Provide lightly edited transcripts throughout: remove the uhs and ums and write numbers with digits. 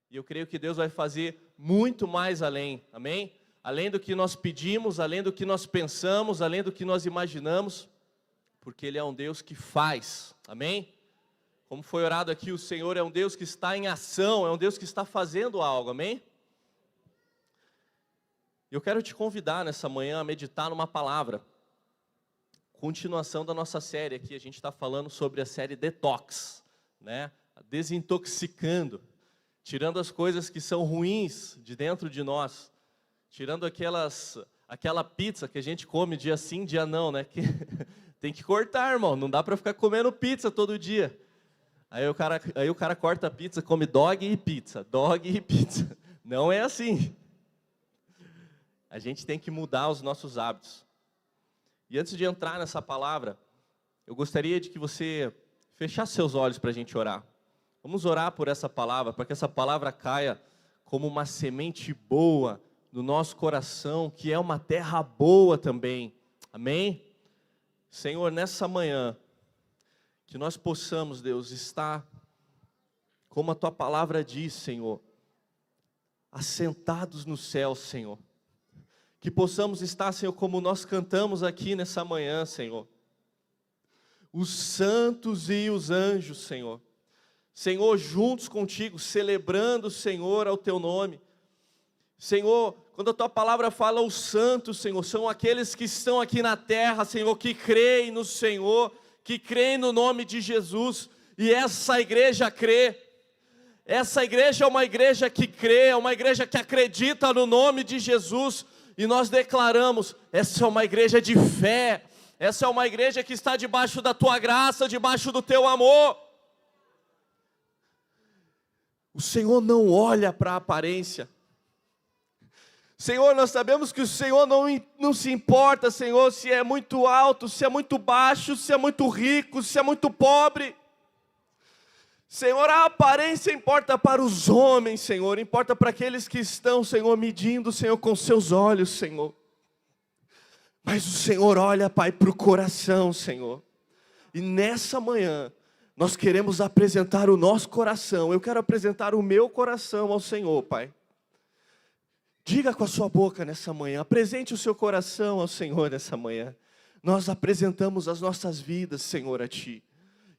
E eu creio que Deus vai fazer muito mais além, amém? Além do que nós pedimos, além do que nós pensamos, além do que nós imaginamos, porque Ele é um Deus que faz, amém? Como foi orado aqui, o Senhor é um Deus que está em ação, é um Deus que está fazendo algo, amém? Eu quero te convidar nessa manhã a meditar numa palavra. Continuação da nossa série aqui, a gente está falando sobre a série Detox, né? Desintoxicando, tirando as coisas que são ruins de dentro de nós, tirando aquela pizza que a gente come dia sim, dia não, né? Que tem que cortar, irmão, não dá para ficar comendo pizza todo dia. Aí o cara corta a pizza, come dog e pizza. Não é assim. A gente tem que mudar os nossos hábitos. E antes de entrar nessa palavra, eu gostaria de que você fechasse seus olhos para a gente orar. Vamos orar por essa palavra, para que essa palavra caia como uma semente boa no nosso coração, que é uma terra boa também. Amém? Senhor, nessa manhã, que nós possamos, Deus, estar, como a Tua palavra diz, Senhor, assentados no céu, Senhor. Que possamos estar, Senhor, como nós cantamos aqui nessa manhã, Senhor. Os santos e os anjos, Senhor. Senhor, juntos contigo, celebrando, Senhor, ao Teu nome. Senhor, quando a Tua palavra fala os santos, Senhor, são aqueles que estão aqui na terra, Senhor, que creem no Senhor, que creem no nome de Jesus, e essa igreja crê. Essa igreja é uma igreja que crê, é uma igreja que acredita no nome de Jesus, e nós declaramos, essa é uma igreja de fé, essa é uma igreja que está debaixo da Tua graça, debaixo do Teu amor. O Senhor não olha para a aparência. Senhor, nós sabemos que o Senhor não se importa, Senhor, se é muito alto, se é muito baixo, se é muito rico, se é muito pobre. Senhor, a aparência importa para os homens, Senhor, importa para aqueles que estão, Senhor, medindo, Senhor, com seus olhos, Senhor. Mas o Senhor olha, Pai, para o coração, Senhor. E nessa manhã, nós queremos apresentar o nosso coração. Eu quero apresentar o meu coração ao Senhor, Pai. Diga com a sua boca nessa manhã, apresente o seu coração ao Senhor nessa manhã. Nós apresentamos as nossas vidas, Senhor, a Ti.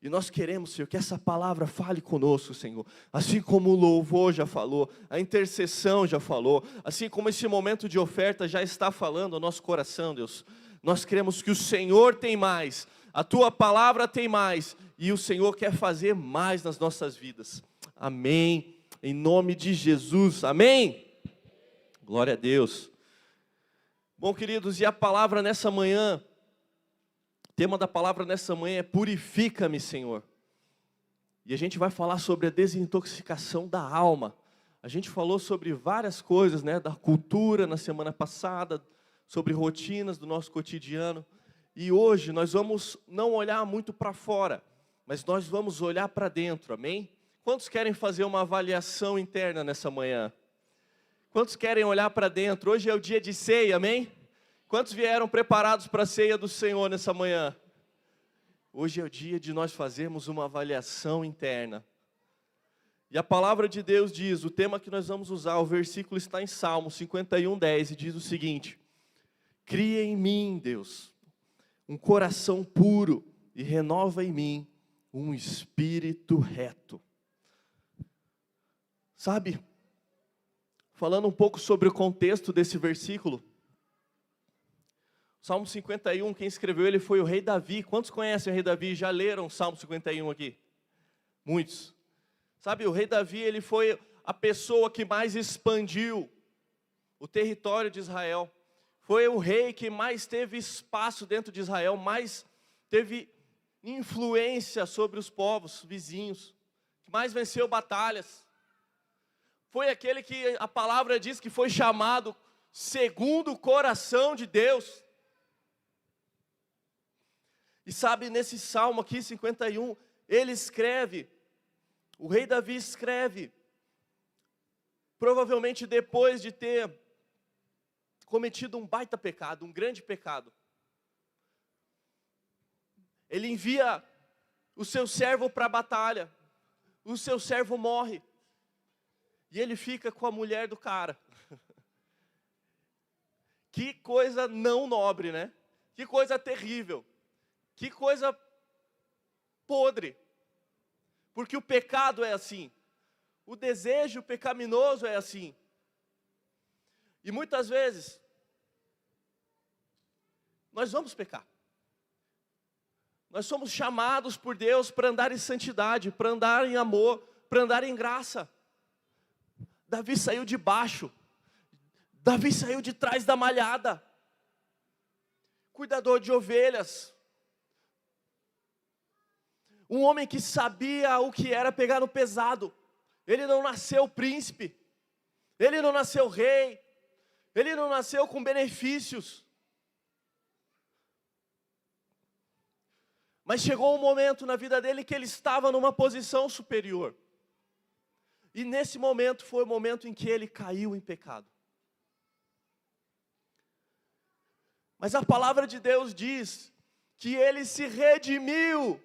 E nós queremos, Senhor, que essa palavra fale conosco, Senhor. Assim como o louvor já falou, a intercessão já falou, assim como esse momento de oferta já está falando ao nosso coração, Deus. Nós queremos que o Senhor tem mais, a Tua palavra tem mais, e o Senhor quer fazer mais nas nossas vidas. Amém. Em nome de Jesus. Amém. Glória a Deus. Bom, queridos, e a palavra nessa manhã, o tema da palavra nessa manhã é purifica-me, Senhor. E a gente vai falar sobre a desintoxicação da alma. A gente falou sobre várias coisas, né, da cultura na semana passada, sobre rotinas do nosso cotidiano. E hoje nós vamos não olhar muito para fora, mas nós vamos olhar para dentro, amém? Quantos querem fazer uma avaliação interna nessa manhã? Quantos querem olhar para dentro? Hoje é o dia de ceia, amém? Quantos vieram preparados para a ceia do Senhor nessa manhã? Hoje é o dia de nós fazermos uma avaliação interna. E a palavra de Deus diz, o tema que nós vamos usar, o versículo está em Salmo 51:10 e diz o seguinte: cria em mim, Deus, um coração puro e renova em mim um espírito reto. Sabe? Falando um pouco sobre o contexto desse versículo, Salmo 51, quem escreveu ele foi o rei Davi. Quantos conhecem o rei Davi? Já leram o Salmo 51 aqui? Muitos. Sabe, o rei Davi, ele foi a pessoa que mais expandiu o território de Israel. Foi o rei que mais teve espaço dentro de Israel, mais teve influência sobre os povos vizinhos, que mais venceu batalhas. Foi aquele que a palavra diz que foi chamado segundo o coração de Deus. E sabe, nesse salmo aqui, 51, ele escreve, o rei Davi escreve, provavelmente depois de ter cometido um baita pecado, um grande pecado. Ele envia o seu servo para a batalha, o seu servo morre. e ele fica com a mulher do cara. Que coisa não nobre, né? Que coisa terrível. Que coisa podre. Porque o pecado é assim. O desejo pecaminoso é assim. E muitas vezes, nós vamos pecar. Nós somos chamados por Deus para andar em santidade, para andar em amor, para andar em graça. Davi saiu de baixo. Davi saiu de trás da malhada. Cuidador de ovelhas. Um homem que sabia o que era pegar no pesado. Ele não nasceu príncipe. Ele não nasceu rei. Ele não nasceu com benefícios. Mas chegou um momento na vida dele que ele estava numa posição superior. E nesse momento foi o momento em que ele caiu em pecado. Mas a palavra de Deus diz que ele se redimiu,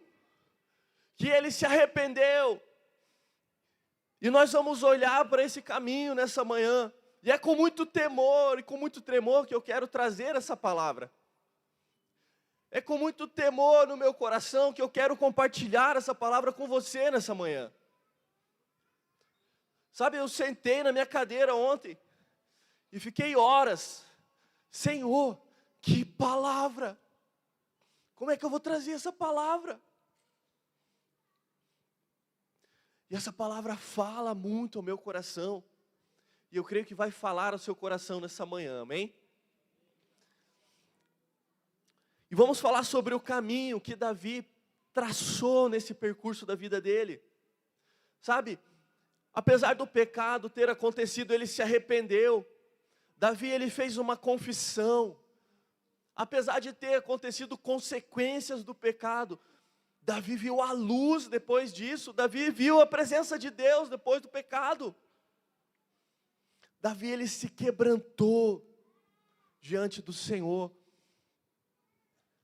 que ele se arrependeu. E nós vamos olhar para esse caminho nessa manhã. E é com muito temor e com muito tremor que eu quero trazer essa palavra. É com muito temor no meu coração que eu quero compartilhar essa palavra com você nessa manhã. Sabe, eu sentei na minha cadeira ontem e fiquei horas. Senhor, que palavra! Como é que eu vou trazer essa palavra? E essa palavra fala muito ao meu coração. E eu creio que vai falar ao seu coração nessa manhã, amém? E vamos falar sobre o caminho que Davi traçou nesse percurso da vida dele. Sabe, apesar do pecado ter acontecido, ele se arrependeu. Davi, ele fez uma confissão. Apesar de ter acontecido consequências do pecado, Davi viu a luz depois disso. Davi viu a presença de Deus depois do pecado. Davi, ele se quebrantou diante do Senhor.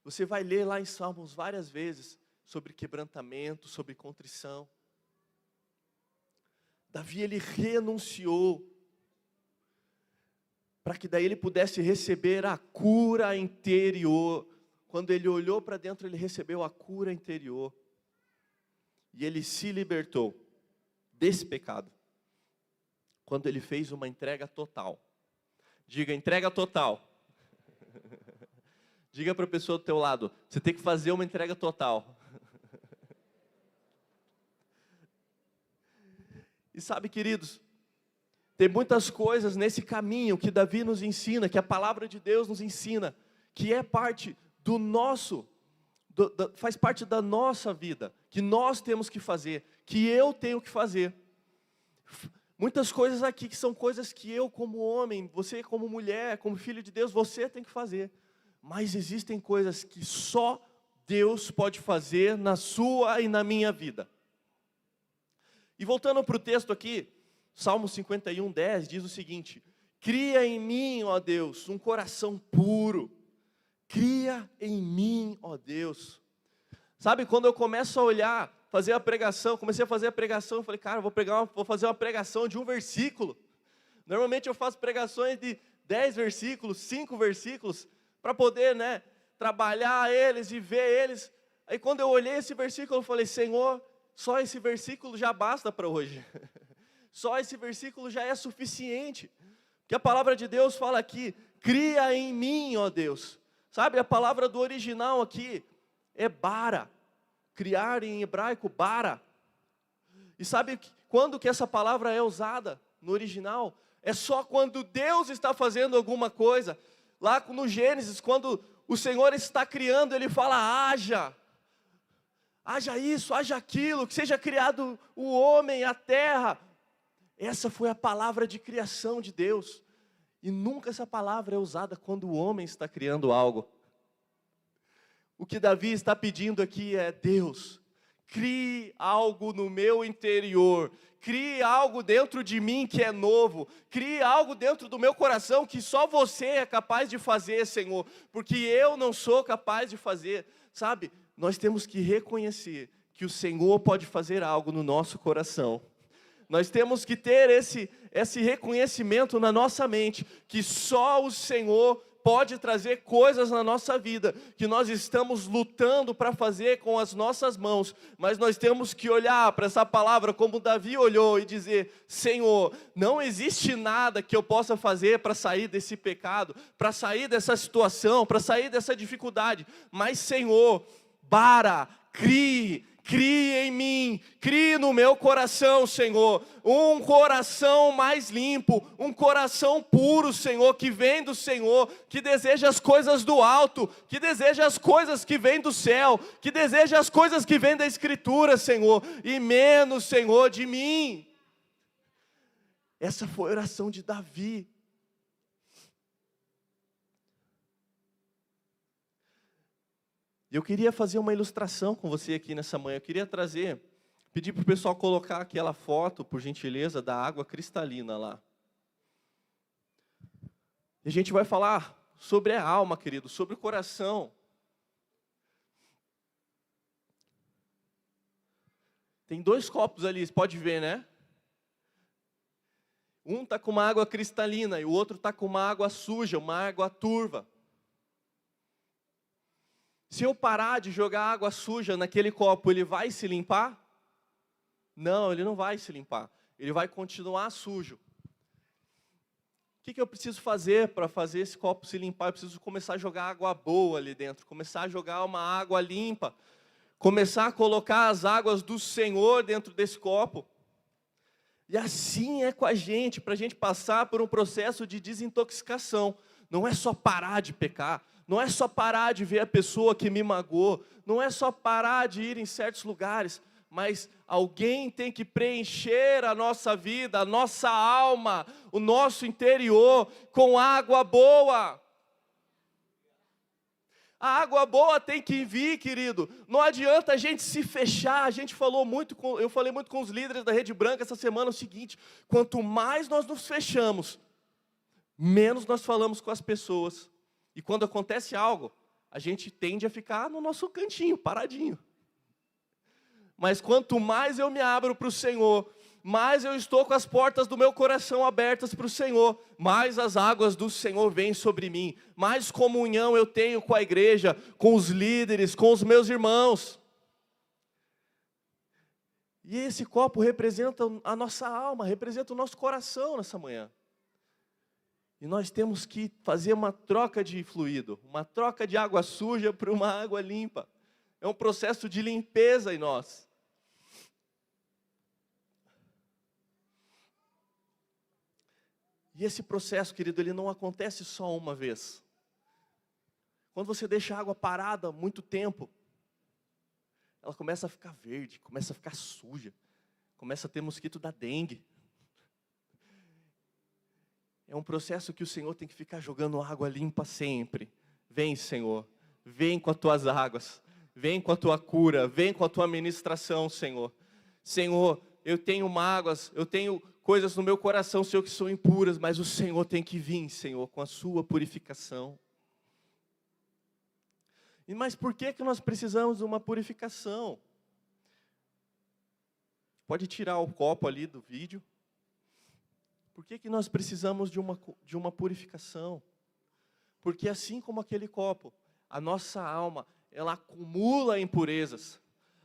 Você vai ler lá em Salmos várias vezes sobre quebrantamento, sobre contrição. Davi, ele renunciou para que daí ele pudesse receber a cura interior. Quando ele olhou para dentro, ele recebeu a cura interior. E ele se libertou desse pecado. Quando ele fez uma entrega total. Diga, entrega total. Diga para a pessoa do teu lado, você tem que fazer uma entrega total. E sabe, queridos, tem muitas coisas nesse caminho que Davi nos ensina, que a palavra de Deus nos ensina, que é parte do nosso, faz parte da nossa vida, que nós temos que fazer, que eu tenho que fazer. Muitas coisas aqui que são coisas que eu como homem, você como mulher, como filho de Deus, você tem que fazer. Mas existem coisas que só Deus pode fazer na sua e na minha vida. E voltando para o texto aqui, Salmo 51, 10 diz o seguinte: cria em mim, ó Deus, um coração puro. Cria em mim, ó Deus. Sabe, quando eu começo a olhar, fazer a pregação, comecei a fazer a pregação, eu falei, cara, vou fazer uma pregação de um versículo. Normalmente eu faço pregações de 10 versículos, 5 versículos, para poder, trabalhar eles e ver eles. Aí quando eu olhei esse versículo, eu falei, Senhor, só esse versículo já basta para hoje. Só esse versículo já é suficiente. Porque a palavra de Deus fala aqui, cria em mim, ó Deus. Sabe, a palavra do original aqui é bara. Criar em hebraico, bara. E sabe quando que essa palavra é usada no original? É só quando Deus está fazendo alguma coisa. Lá no Gênesis, quando o Senhor está criando, Ele fala, haja. Haja isso, haja aquilo, que seja criado o homem, a terra. Essa foi a palavra de criação de Deus. E nunca essa palavra é usada quando o homem está criando algo. O que Davi está pedindo aqui é, Deus, crie algo no meu interior, crie algo dentro de mim que é novo, crie algo dentro do meu coração que só você é capaz de fazer, Senhor, porque eu não sou capaz de fazer. Sabe, nós temos que reconhecer que o Senhor pode fazer algo no nosso coração. Nós temos que ter esse reconhecimento na nossa mente, que só o Senhor pode trazer coisas na nossa vida, que nós estamos lutando para fazer com as nossas mãos, mas nós temos que olhar para essa palavra como Davi olhou e dizer: Senhor, não existe nada que eu possa fazer para sair desse pecado, para sair dessa situação, para sair dessa dificuldade, mas Senhor, crie em mim, crie no meu coração, Senhor, um coração mais limpo, um coração puro, Senhor, que vem do Senhor, que deseja as coisas do alto, que deseja as coisas que vêm do céu, que deseja as coisas que vêm da Escritura, Senhor, e menos, Senhor, de mim. Essa foi a oração de Davi. Eu queria fazer uma ilustração com você aqui nessa manhã. Eu queria pedir para o pessoal colocar aquela foto, por gentileza, da água cristalina lá. E a gente vai falar sobre a alma, querido, sobre o coração. Tem 2 copos ali, você pode ver, né? Um está com uma água cristalina e o outro está com uma água suja, uma água turva. Se eu parar de jogar água suja naquele copo, ele vai se limpar? Não, ele não vai se limpar. Ele vai continuar sujo. O que eu preciso fazer para fazer esse copo se limpar? Eu preciso começar a jogar água boa ali dentro, começar a jogar uma água limpa, começar a colocar as águas do Senhor dentro desse copo. E assim é com a gente, para a gente passar por um processo de desintoxicação. Não é só parar de pecar, não é só parar de ver a pessoa que me magoou, não é só parar de ir em certos lugares, mas alguém tem que preencher a nossa vida, a nossa alma, o nosso interior com água boa. A água boa tem que vir, querido. Não adianta a gente se fechar. Eu falei muito com os líderes da Rede Branca essa semana o seguinte: quanto mais nós nos fechamos, menos nós falamos com as pessoas. E quando acontece algo, a gente tende a ficar no nosso cantinho, paradinho. Mas quanto mais eu me abro para o Senhor, mais eu estou com as portas do meu coração abertas para o Senhor, mais as águas do Senhor vêm sobre mim, mais comunhão eu tenho com a igreja, com os líderes, com os meus irmãos. E esse copo representa a nossa alma, representa o nosso coração nessa manhã. E nós temos que fazer uma troca de fluido, uma troca de água suja para uma água limpa. É um processo de limpeza em nós. E esse processo, querido, ele não acontece só uma vez. Quando você deixa a água parada muito tempo, ela começa a ficar verde, começa a ficar suja, começa a ter mosquito da dengue. É um processo que o Senhor tem que ficar jogando água limpa sempre. Vem, Senhor, vem com as tuas águas, vem com a tua cura, vem com a tua ministração, Senhor. Senhor, eu tenho mágoas, eu tenho coisas no meu coração, Senhor, que são impuras, mas o Senhor tem que vir, Senhor, com a sua purificação. Mas por que nós precisamos de uma purificação? Pode tirar o copo ali do vídeo. Por que nós precisamos de uma purificação? Porque assim como aquele copo, a nossa alma, ela acumula impurezas.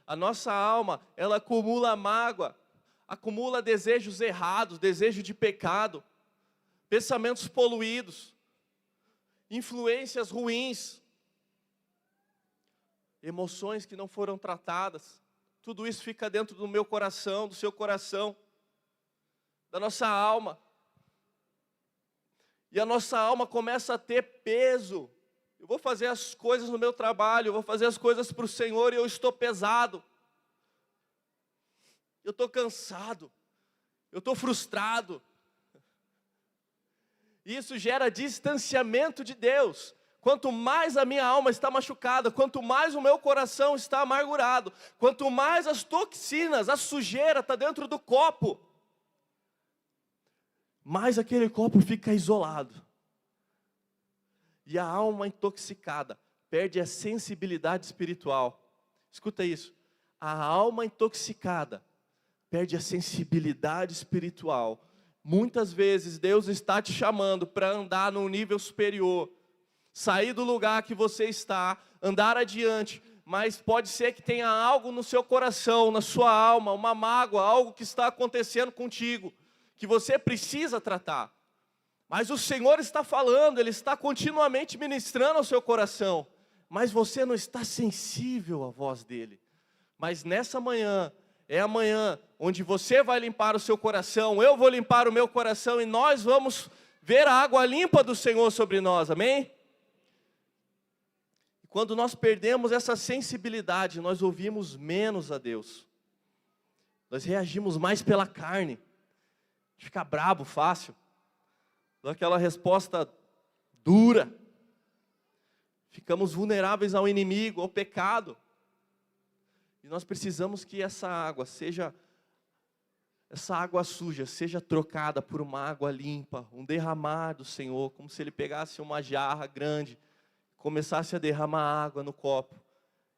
A nossa alma, ela acumula mágoa, acumula desejos errados, desejo de pecado, pensamentos poluídos, influências ruins, emoções que não foram tratadas. Tudo isso fica dentro do meu coração, do seu coração, da nossa alma. E a nossa alma começa a ter peso. Eu vou fazer as coisas no meu trabalho, eu vou fazer as coisas para o Senhor e eu estou pesado. Eu estou cansado. Eu estou frustrado. Isso gera distanciamento de Deus. Quanto mais a minha alma está machucada, quanto mais o meu coração está amargurado, quanto mais as toxinas, a sujeira está dentro do copo, mais aquele copo fica isolado. E a alma intoxicada perde a sensibilidade espiritual. Escuta isso. A alma intoxicada perde a sensibilidade espiritual. Muitas vezes Deus está te chamando para andar num nível superior, sair do lugar que você está, andar adiante, mas pode ser que tenha algo no seu coração, na sua alma, uma mágoa, algo que está acontecendo contigo, que você precisa tratar. Mas o Senhor está falando, Ele está continuamente ministrando ao seu coração, mas você não está sensível à voz dEle. Mas nessa manhã, é a manhã onde você vai limpar o seu coração, eu vou limpar o meu coração e nós vamos ver a água limpa do Senhor sobre nós, amém? E quando nós perdemos essa sensibilidade, nós ouvimos menos a Deus. Nós reagimos mais pela carne, a gente fica brabo fácil, dá aquela resposta dura, ficamos vulneráveis ao inimigo, ao pecado. E nós precisamos que essa água suja, seja trocada por uma água limpa, um derramar do Senhor, como se Ele pegasse uma jarra grande, começasse a derramar água no copo.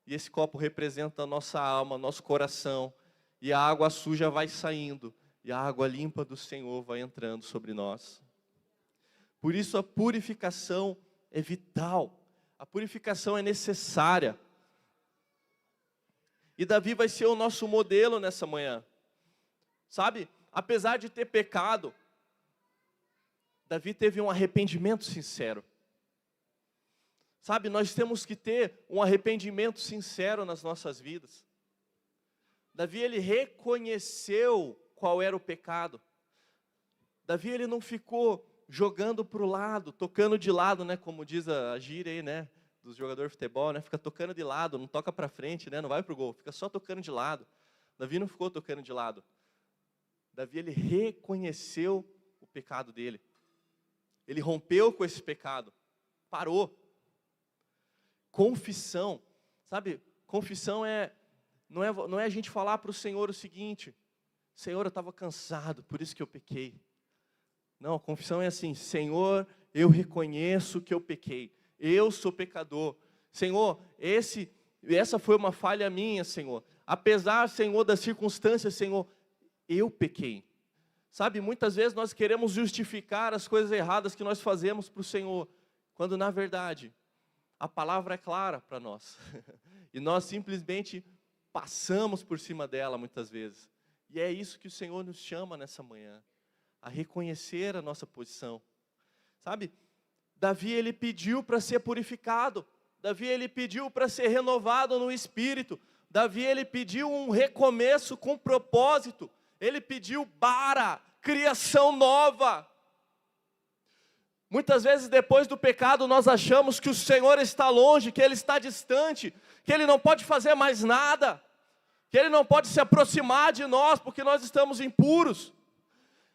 E esse copo representa a nossa alma, nosso coração. E a água suja vai saindo, e a água limpa do Senhor vai entrando sobre nós. Por isso a purificação é vital, a purificação é necessária. E Davi vai ser o nosso modelo nessa manhã. Sabe, apesar de ter pecado, Davi teve um arrependimento sincero. Sabe, nós temos que ter um arrependimento sincero nas nossas vidas. Davi, ele reconheceu qual era o pecado. Davi, ele não ficou jogando para o lado, tocando de lado, né, como diz a gíria aí, né, dos jogadores de futebol, né, fica tocando de lado, não toca para frente, né, não vai para o gol, fica só tocando de lado. Davi não ficou tocando de lado. Davi, ele reconheceu o pecado dele. Ele rompeu com esse pecado, parou. Confissão, sabe, confissão não é a gente falar para o Senhor o seguinte: Senhor, eu estava cansado, por isso que eu pequei. Não, a confissão é assim: Senhor, eu reconheço que eu pequei. Eu sou pecador. Senhor, essa foi uma falha minha, Senhor. Apesar, Senhor, das circunstâncias, Senhor, eu pequei. Sabe, muitas vezes nós queremos justificar as coisas erradas que nós fazemos para o Senhor, quando na verdade a palavra é clara para nós. E nós simplesmente passamos por cima dela muitas vezes. E é isso que o Senhor nos chama nessa manhã, a reconhecer a nossa posição. Sabe, Davi, ele pediu para ser purificado. Davi, ele pediu para ser renovado no espírito. Davi, ele pediu um recomeço com propósito. Ele pediu para criação nova. Muitas vezes depois do pecado nós achamos que o Senhor está longe, que Ele está distante, que Ele não pode fazer mais nada, que Ele não pode se aproximar de nós porque nós estamos impuros.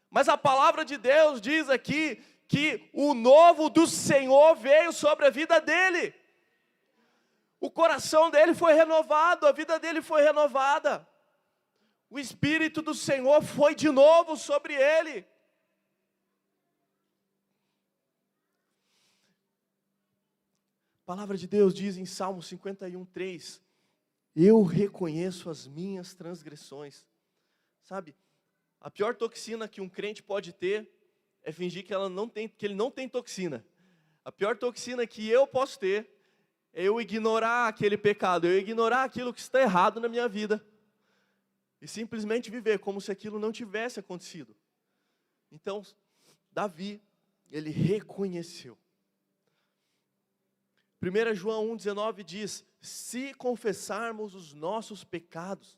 Mas a palavra de Deus diz aqui que o novo do Senhor veio sobre a vida dele. O coração dele foi renovado, a vida dele foi renovada. O Espírito do Senhor foi de novo sobre ele. A palavra de Deus diz em Salmo 51:3: eu reconheço as minhas transgressões. Sabe, a pior toxina que um crente pode ter é fingir que ele não tem toxina. A pior toxina que eu posso ter é eu ignorar aquele pecado, eu ignorar aquilo que está errado na minha vida e simplesmente viver como se aquilo não tivesse acontecido. Então, Davi, ele reconheceu. 1 João 1,19 diz: se confessarmos os nossos pecados,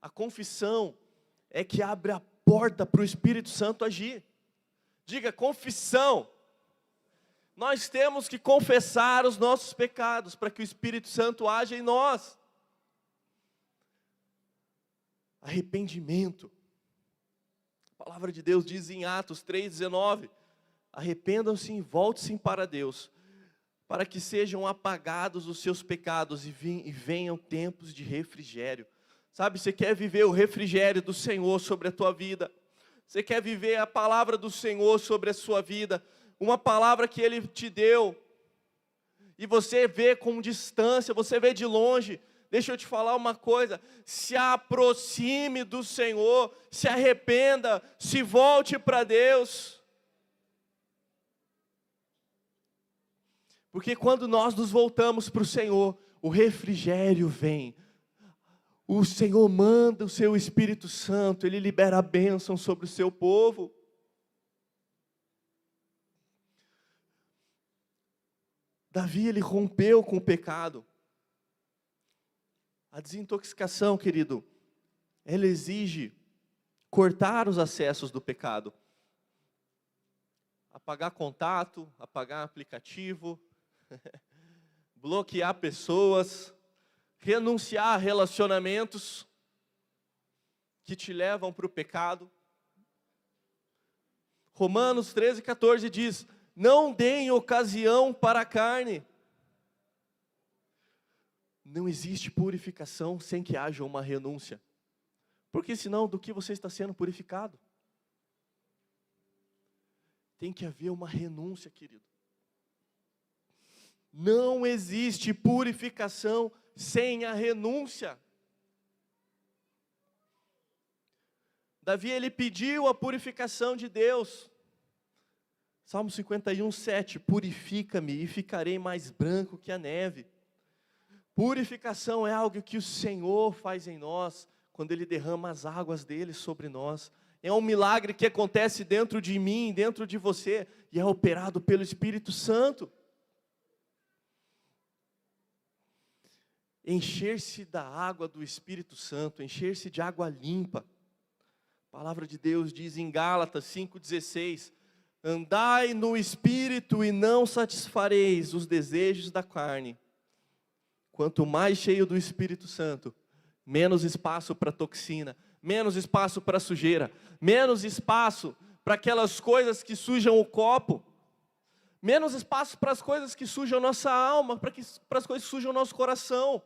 a confissão é que abre a porta para o Espírito Santo agir. Diga, confissão. Nós temos que confessar os nossos pecados para que o Espírito Santo haja em nós. Arrependimento. A palavra de Deus diz em Atos 3,19: arrependam-se e volte-se para Deus, para que sejam apagados os seus pecados e venham tempos de refrigério. Sabe, você quer viver o refrigério do Senhor sobre a tua vida? Você quer viver a palavra do Senhor sobre a sua vida? Uma palavra que Ele te deu, e você vê com distância, você vê de longe, deixa eu te falar uma coisa, se aproxime do Senhor, se arrependa, se volte para Deus. Porque quando nós nos voltamos para o Senhor, o refrigério vem. O Senhor manda o seu Espírito Santo, Ele libera a bênção sobre o seu povo. Davi, ele rompeu com o pecado. A desintoxicação, querido, ela exige cortar os acessos do pecado. Apagar contato, apagar aplicativo, bloquear pessoas, renunciar a relacionamentos que te levam para o pecado. Romanos 13:14 diz: não deem ocasião para a carne. Não existe purificação sem que haja uma renúncia. Porque senão, do que você está sendo purificado? Tem que haver uma renúncia, querido. Não existe purificação sem a renúncia. Davi, ele pediu a purificação de Deus. Salmo 51:7, purifica-me e ficarei mais branco que a neve. Purificação é algo que o Senhor faz em nós, quando Ele derrama as águas dele sobre nós. É um milagre que acontece dentro de mim, dentro de você, e é operado pelo Espírito Santo. Encher-se da água do Espírito Santo, encher-se de água limpa. A palavra de Deus diz em Gálatas 5:16, andai no Espírito e não satisfareis os desejos da carne. Quanto mais cheio do Espírito Santo, menos espaço para toxina, menos espaço para sujeira, menos espaço para aquelas coisas que sujam o copo, menos espaço para as coisas que sujam nossa alma, para as coisas que sujam o nosso coração.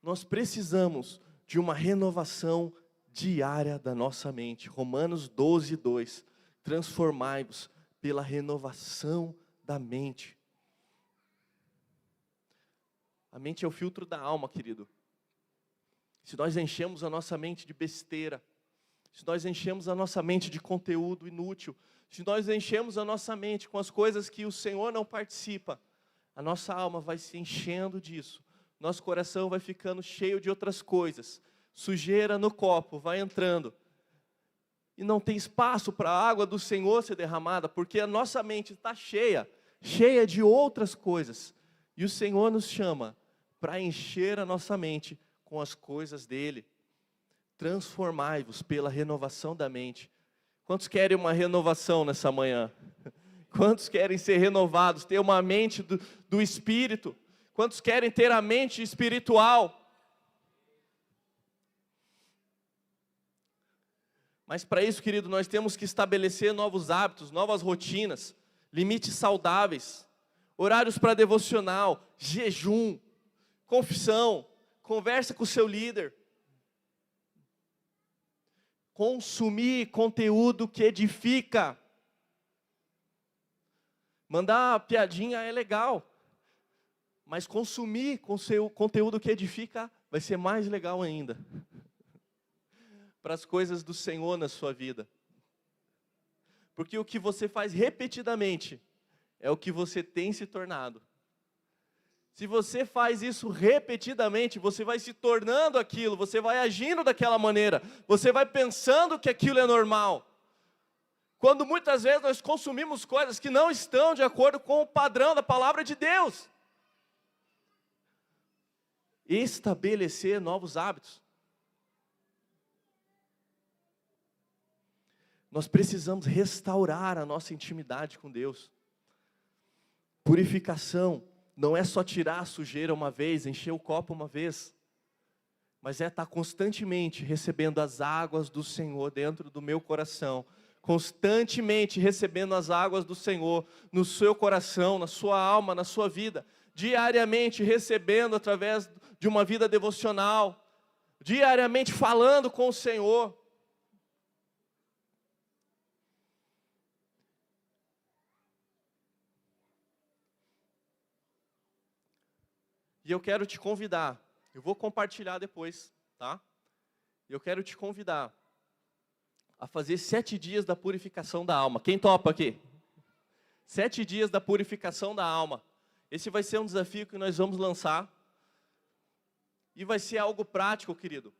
Nós precisamos de uma renovação diária da nossa mente. Romanos 12:2, transformai-vos pela renovação da mente. A mente é o filtro da alma, querido. Se nós enchemos a nossa mente de besteira, se nós enchemos a nossa mente de conteúdo inútil, se nós enchemos a nossa mente com as coisas que o Senhor não participa, a nossa alma vai se enchendo disso. Nosso coração vai ficando cheio de outras coisas. Sujeira no copo vai entrando. E não tem espaço para a água do Senhor ser derramada, porque a nossa mente está cheia de outras coisas. E o Senhor nos chama para encher a nossa mente com as coisas dEle. Transformai-vos pela renovação da mente. Quantos querem uma renovação nessa manhã? Quantos querem ser renovados, ter uma mente do Espírito? Quantos querem ter a mente espiritual? Mas para isso, querido, nós temos que estabelecer novos hábitos, novas rotinas, limites saudáveis, horários para devocional, jejum, confissão, conversa com o seu líder. Consumir conteúdo que edifica. Mandar uma piadinha é legal, mas consumir com seu conteúdo que edifica vai ser mais legal ainda. Para as coisas do Senhor na sua vida. Porque o que você faz repetidamente é o que você tem se tornado. Se você faz isso repetidamente, você vai se tornando aquilo, você vai agindo daquela maneira, você vai pensando que aquilo é normal. Quando muitas vezes nós consumimos coisas que não estão de acordo com o padrão da palavra de Deus. Estabelecer novos hábitos. Nós precisamos restaurar a nossa intimidade com Deus. Purificação não é só tirar a sujeira uma vez, encher o copo uma vez, mas é estar constantemente recebendo as águas do Senhor dentro do meu coração, constantemente recebendo as águas do Senhor no seu coração, na sua alma, na sua vida, diariamente recebendo através de uma vida devocional, diariamente falando com o Senhor. E eu quero te convidar, eu vou compartilhar depois, tá? Eu quero te convidar a fazer 7 dias da purificação da alma. Quem topa aqui? 7 dias da purificação da alma. Esse vai ser um desafio que nós vamos lançar. E vai ser algo prático, querido.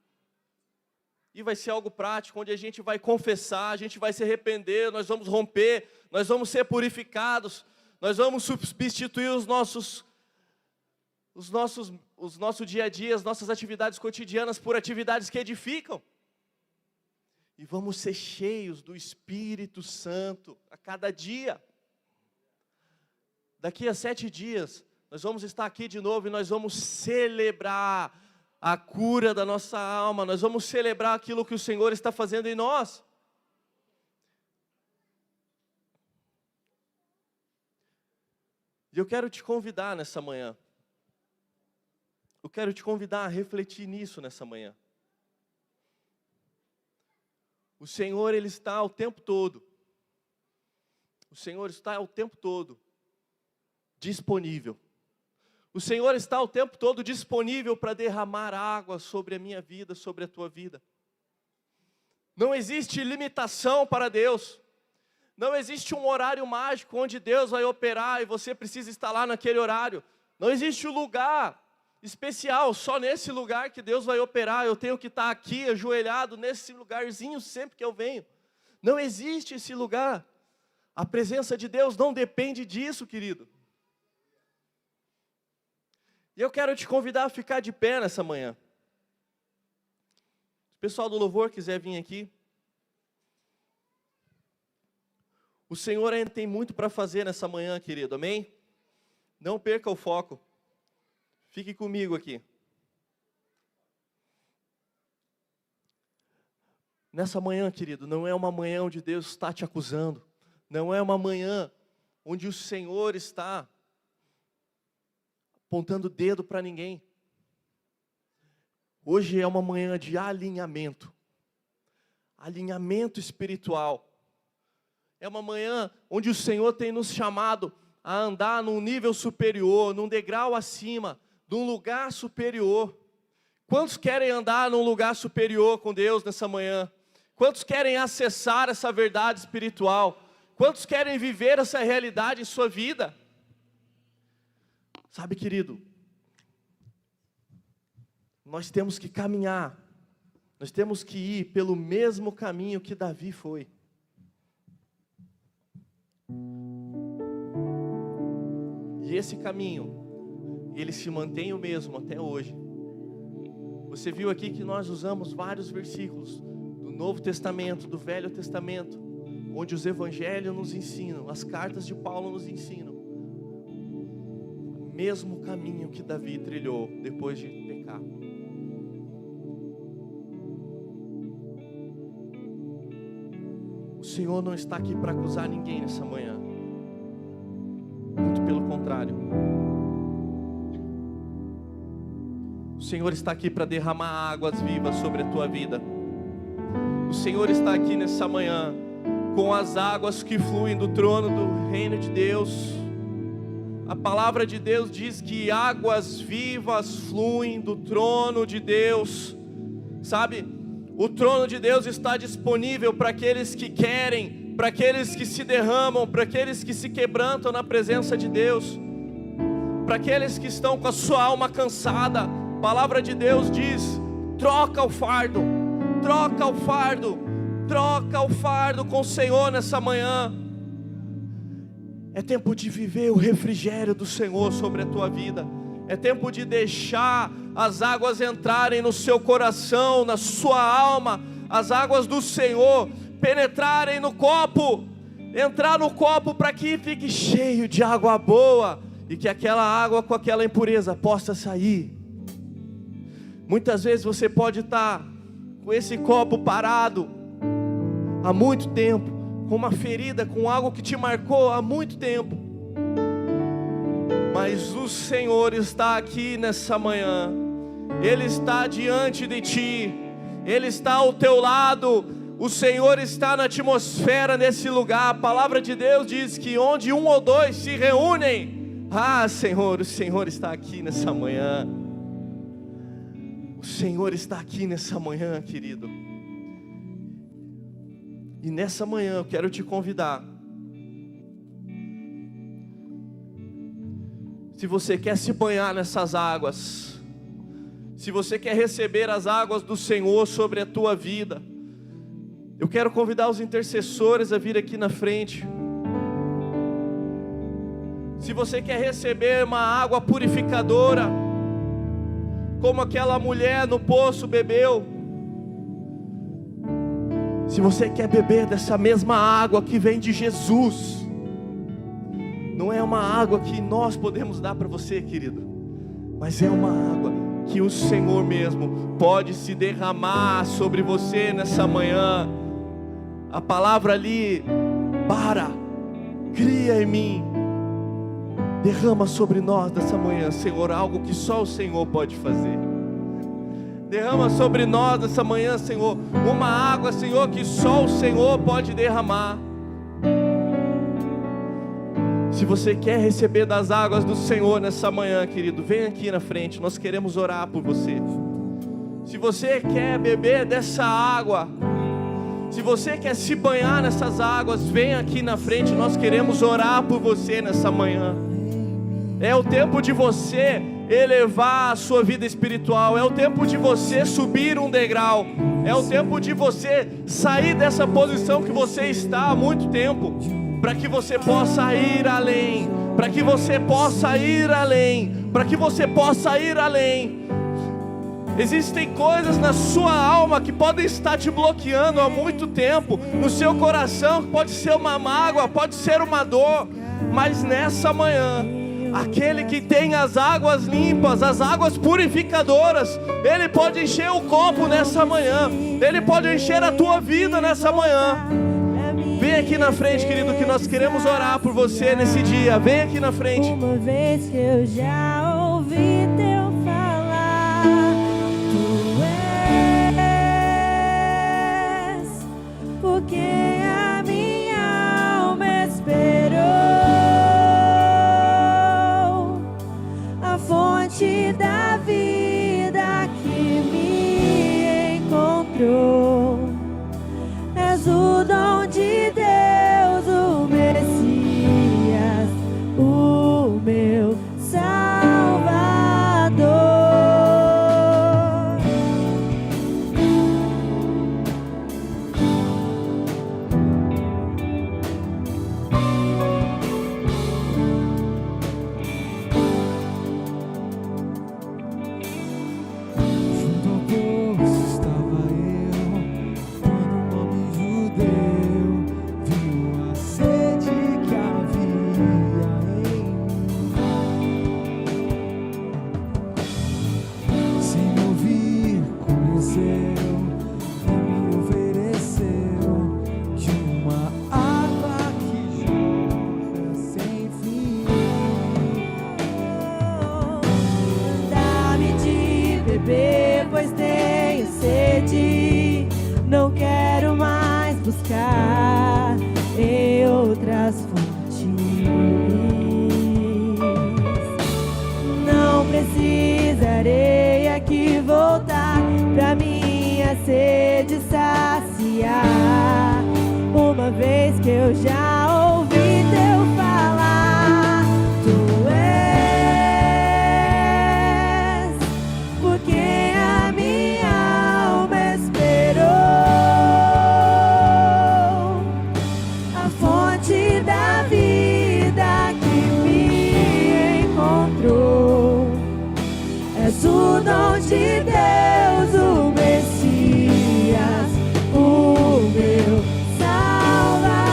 E vai ser algo prático, onde a gente vai confessar, a gente vai se arrepender, nós vamos romper, nós vamos ser purificados, nós vamos substituir os nossos dia a dia, as nossas atividades cotidianas por atividades que edificam. E vamos ser cheios do Espírito Santo a cada dia. Daqui a 7 dias, nós vamos estar aqui de novo e nós vamos celebrar a cura da nossa alma. Nós vamos celebrar aquilo que o Senhor está fazendo em nós. E eu quero te convidar nessa manhã. Eu quero te convidar a refletir nisso nessa manhã. O Senhor, Ele está o tempo todo. O Senhor está o tempo todo disponível. O Senhor está o tempo todo disponível para derramar água sobre a minha vida, sobre a tua vida. Não existe limitação para Deus. Não existe um horário mágico onde Deus vai operar e você precisa estar lá naquele horário. Não existe um lugar especial, só nesse lugar que Deus vai operar. Eu tenho que estar aqui, ajoelhado, nesse lugarzinho sempre que eu venho. Não existe esse lugar. A presença de Deus não depende disso, querido. E eu quero te convidar a ficar de pé nessa manhã. Se o pessoal do louvor quiser vir aqui. O Senhor ainda tem muito para fazer nessa manhã, querido, amém? Não perca o foco. Fique comigo aqui. Nessa manhã, querido, não é uma manhã onde Deus está te acusando. Não é uma manhã onde o Senhor está apontando o dedo para ninguém. Hoje é uma manhã de alinhamento. Alinhamento espiritual. É uma manhã onde o Senhor tem nos chamado a andar num nível superior, num degrau acima, num lugar superior. Quantos querem andar num lugar superior com Deus nessa manhã? Quantos querem acessar essa verdade espiritual? Quantos querem viver essa realidade em sua vida? Sabe, querido, nós temos que caminhar, nós temos que ir pelo mesmo caminho que Davi foi. E esse caminho, ele se mantém o mesmo até hoje. Você viu aqui que nós usamos vários versículos do Novo Testamento, do Velho Testamento, onde os evangelhos nos ensinam, as cartas de Paulo nos ensinam o mesmo caminho que Davi trilhou depois de pecar. O Senhor não está aqui para acusar ninguém nessa manhã. Muito pelo contrário. O Senhor está aqui para derramar águas vivas sobre a tua vida. O Senhor está aqui nessa manhã com as águas que fluem do trono do reino de Deus. A palavra de Deus diz que águas vivas fluem do trono de Deus. Sabe, o trono de Deus está disponível para aqueles que querem, para aqueles que se derramam, para aqueles que se quebrantam na presença de Deus, para aqueles que estão com a sua alma cansada. A palavra de Deus diz: troca o fardo, troca o fardo, troca o fardo com o Senhor nessa manhã. É tempo de viver o refrigério do Senhor sobre a tua vida. É tempo de deixar as águas entrarem no seu coração, na sua alma. As águas do Senhor penetrarem no copo, entrar no copo para que fique cheio de água boa e que aquela água com aquela impureza possa sair. Muitas vezes você pode estar com esse copo parado há muito tempo, com uma ferida, com algo que te marcou há muito tempo. Mas o Senhor está aqui nessa manhã. Ele está diante de ti. Ele está ao teu lado. O Senhor está na atmosfera nesse lugar. A palavra de Deus diz que onde um ou dois se reúnem Ah, Senhor, o Senhor está aqui nessa manhã. O Senhor está aqui nessa manhã, querido. E nessa manhã eu quero te convidar. Se você quer se banhar nessas águas, se você quer receber as águas do Senhor sobre a tua vida, eu quero convidar os intercessores a vir aqui na frente. Se você quer receber uma água purificadora, como aquela mulher no poço bebeu, se você quer beber dessa mesma água que vem de Jesus, não é uma água que nós podemos dar para você, querido, mas é uma água que o Senhor mesmo pode se derramar sobre você nessa manhã. A palavra ali, cria em mim, derrama sobre nós nessa manhã, Senhor, algo que só o Senhor pode fazer. Derrama sobre nós nessa manhã, Senhor, uma água, Senhor, que só o Senhor pode derramar. Se você quer receber das águas do Senhor nessa manhã, querido, vem aqui na frente, nós queremos orar por você. Se você quer beber dessa água, se você quer se banhar nessas águas, vem aqui na frente, nós queremos orar por você nessa manhã. É o tempo de você elevar a sua vida espiritual, é o tempo de você subir um degrau, é o tempo de você sair dessa posição que você está há muito tempo, para que você possa ir além, para que você possa ir além, para que você possa ir além. Existem coisas na sua alma que podem estar te bloqueando há muito tempo, no seu coração, pode ser uma mágoa, pode ser uma dor, mas nessa manhã, aquele que tem as águas limpas, as águas purificadoras, Ele pode encher o copo nessa manhã, Ele pode encher a tua vida nessa manhã. Vem aqui na frente, querido, que nós queremos orar por você nesse dia. Vem aqui na frente. Uma vez que eu já ouvi teu falar, tu és, porque a minha alma esperou a fonte da vida que me encontrou. És o dom de Deus, o Messias, o meu Salvador. Junto ao poço estava eu, quando um homem judeu viu a sede que havia em mim. Sem me ouvir, conheceu e me ofereceu de uma água que jorra sem fim. Dá-me de beber, pois tenho sede. Não quero mais buscar em outras fontes. Não precisarei aqui voltar pra minha sede saciar. Uma vez que eu já ouvi teu falar, tu és, porque a minha alma esperou a fonte da vida que me encontrou. És o dom de Deus, o Messias, o meu Salvador.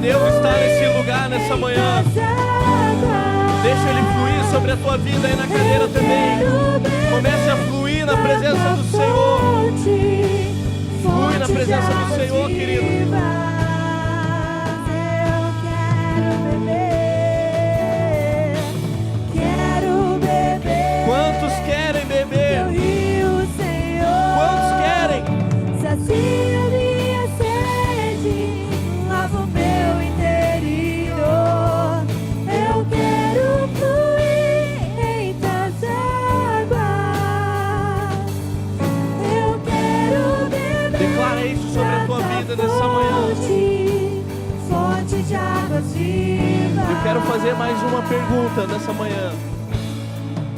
Deus está nesse lugar nessa manhã. Deixa Ele fluir sobre a tua vida aí na cadeira também. Comece a fluir na presença do Senhor. Flui na presença do Senhor, querido. Quantos querem beber? Quantos querem? Sacia minha sede, lava o meu interior. Eu quero fluir em tuas águas. Eu quero beber. Declara isso sobre a tua vida nessa manhã. Fonte de águas vivas. Eu quero fazer mais uma pergunta nessa manhã.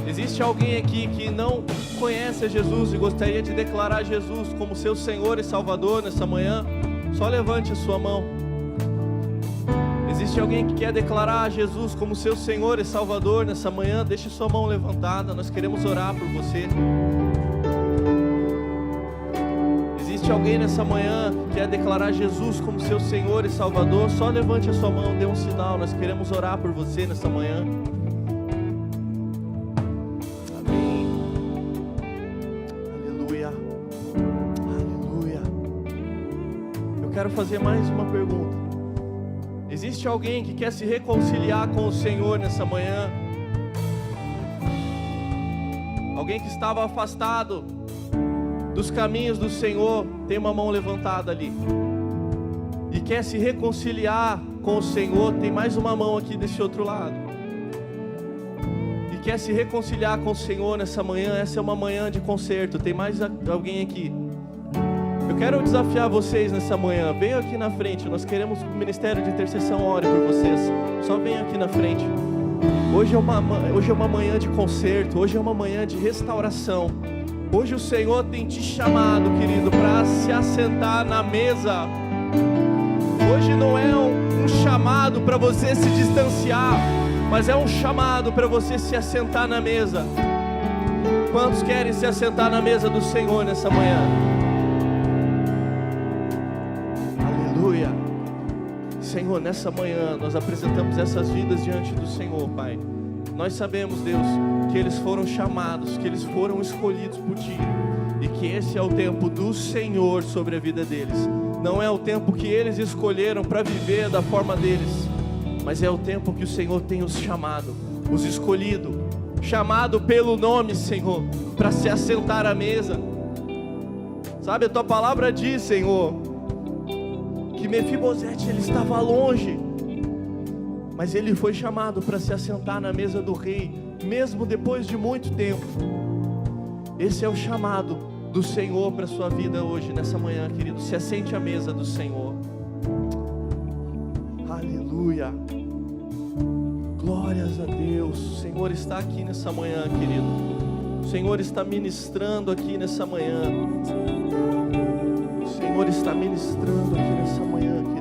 Existe alguém aqui que não conhece a Jesus e gostaria de declarar Jesus como seu Senhor e Salvador nessa manhã? Só levante a sua mão. Existe alguém que quer declarar a Jesus como seu Senhor e Salvador nessa manhã? Deixe sua mão levantada, nós queremos orar por você. Existe alguém nessa manhã que quer declarar Jesus como seu Senhor e Salvador? Só levante a sua mão, dê um sinal, nós queremos orar por você nessa manhã. Quero fazer mais uma pergunta. Existe alguém que quer se reconciliar com o Senhor nessa manhã? Alguém que estava afastado dos caminhos do Senhor, tem uma mão levantada ali. E quer se reconciliar com o Senhor, tem mais uma mão aqui desse outro lado. E quer se reconciliar com o Senhor nessa manhã, essa é uma manhã de concerto, tem mais alguém aqui. Eu quero desafiar vocês nessa manhã. Venham aqui na frente. Nós queremos que o Ministério de Intercessão ore por vocês. Só venham aqui na frente. Hoje é uma manhã de concerto. Hoje é uma manhã de restauração. Hoje o Senhor tem te chamado, querido, para se assentar na mesa. Hoje não é um chamado para você se distanciar, mas é um chamado para você se assentar na mesa. Quantos querem se assentar na mesa do Senhor nessa manhã? Senhor, nessa manhã nós apresentamos essas vidas diante do Senhor, Pai. Nós sabemos, Deus, que eles foram chamados, que eles foram escolhidos por Ti, e que esse é o tempo do Senhor sobre a vida deles. Não é o tempo que eles escolheram para viver da forma deles, mas é o tempo que o Senhor tem os chamado, os escolhido, chamado pelo nome, Senhor, para se assentar à mesa. Sabe, a Tua palavra diz, Senhor, que Mefibosete ele estava longe, mas ele foi chamado para se assentar na mesa do rei, mesmo depois de muito tempo. Esse é o chamado do Senhor para a sua vida hoje, nessa manhã, querido. Se assente à mesa do Senhor. Aleluia. Glórias a Deus. O Senhor está aqui nessa manhã, querido. O Senhor está ministrando aqui nessa manhã. O Senhor está ministrando aqui nessa manhã, querido.